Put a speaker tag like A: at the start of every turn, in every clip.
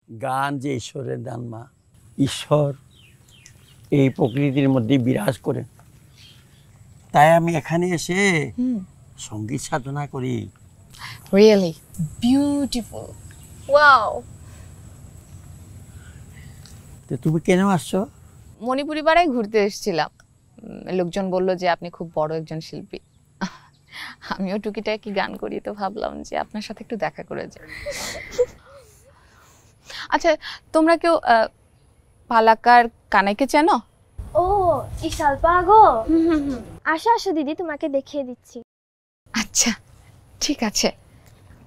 A: গান যে ঈশ্বরের দান মা, ঈশ্বর এই প্রকৃতির মধ্যে বিরাজ করে, তাই আমি এখানে এসে সঙ্গীত সাধনা করি।
B: Really beautiful, wow.
A: তো তুমি কেন আসছো?
B: মণিপুরি পাড়ায় ঘুরতে এসেছিলাম, লোকজন বলল যে আপনি খুব বড় একজন শিল্পী। আমিও টুকিটাকি গান করি, তো ভাবলাম যে আপনার সাথে একটু দেখা করে যাই। আচ্ছা, তোমরা কেউ পালাকার কানাইকে চেনো?
C: ও ইশাল পাগো, আসো আসো দিদি, তোমাকে দেখিয়ে দিচ্ছি।
B: আচ্ছা ঠিক আছে।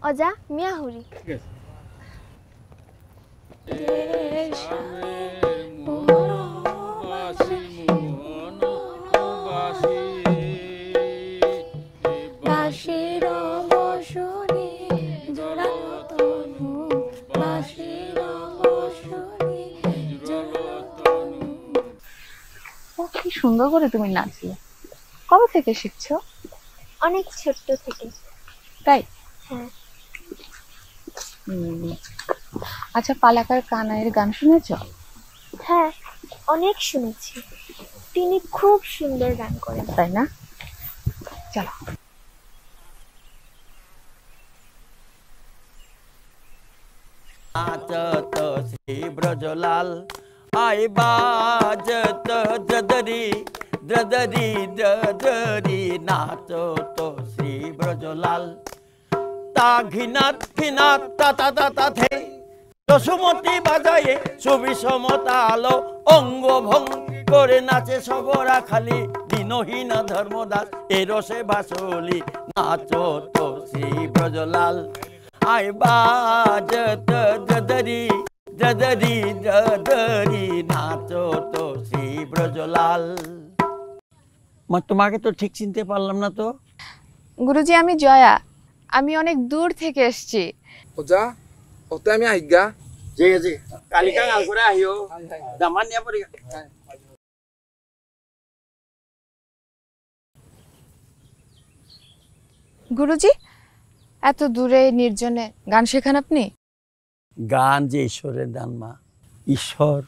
C: অজা মিয়া হুরি।
B: কি সুন্দর করে তুমি নাচলে, কবে থেকে শিখছো?
C: অনেক ছোট্ট থেকে।
B: তাই?
C: হ্যাঁ।
B: আচ্ছা, পালাকার কানাইয়ের গান শুনেছো?
C: হ্যাঁ, অনেক শুনেছি, তিনি খুব সুন্দর গান করেন।
B: তাই না? চলো।
A: নাচত শ্রী ব্রজলাল, আই বাজত দ্রদরি দ্রদরি দ্রদরি, নাচত শ্রী ব্রজলাল। তা ঘিনাত ঘিনাত তা তা তা তা থে, দশমতি বাজায়ে সুবিষমতালো, অঙ্গ ভঙ্গ করে নাচে সবরা খালি, দিনহীন ধর্মদাস এ রসে ভাসলি, নাচত শ্রী ব্রজলাল। আই বাজত দ্রদরি দ্রদরি দ্রদরি, নাচত শ্রী ব্রজলাল। তোমাকে তো ঠিক চিনতে পারলাম না তো।
B: গুরুজি, আমি জয়া, আমি অনেক দূর থেকে এসেছি।
D: ওজা ওতে আমি আইগা।
A: জি জি, কালিকা গাল করে আহিও, দামান নিয়া পড়ি।
B: গুরুজি, এত দূরে নির্জনে গান শেখান আপনি?
A: গান যে ঈশ্বরের দান মা, ঈশ্বর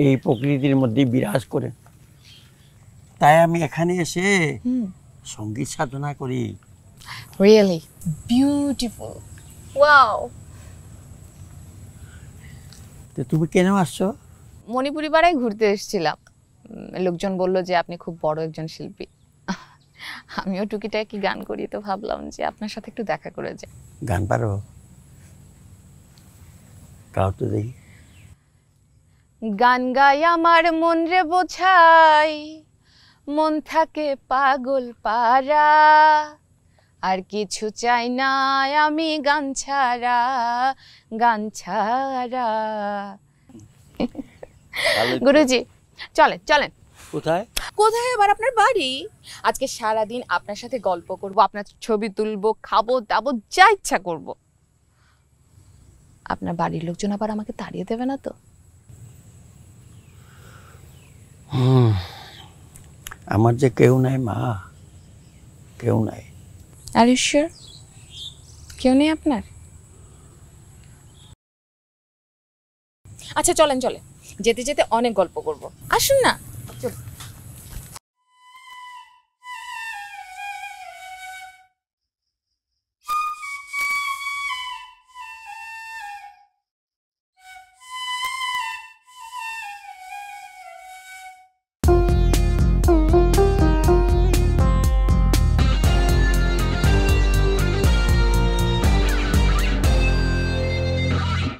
A: এই প্রকৃতির মধ্যে বিরাজ করে, তাই আমি এখানে এসে সঙ্গীত সাধনা করি।
B: Really beautiful, wow.
A: তো তুমি কেন আসছো?
B: মণিপুরি পাড়ায় ঘুরতে এসেছিলাম, লোকজন বলল যে আপনি খুব বড় একজন শিল্পী। আমিও টুকিটাকি গান করি, তো ভাবলাম যে আপনার সাথে একটু দেখা করে যাই।
A: গান পারো? গাও তো দেখি।
B: গান গাই আমার মন রে বোঝাই, মন থাকে পাগল পারা, আর কিছু চাই না আমি গান ছাড়া, গান ছাড়া। গুরুজি চলেন চলেন।
A: কোথায়?
B: কোথায় আবার? আপনার বাড়ি। আজকে সারাদিন আপনার সাথে গল্প করব, আপনার ছবি তুলবো, খাবো দাবো, যা ইচ্ছা করব। আপনার বাড়ির লোকজন আবার আমাকে তাড়িয়ে দেবে না তো?
A: আমার যে কেউ নাই মা, কেউ নাই।
B: Are you sure? কেউ নেই আপনার? আচ্ছা চলেন চলেন, যেতে যেতে অনেক গল্প করব, আসুন না। চল।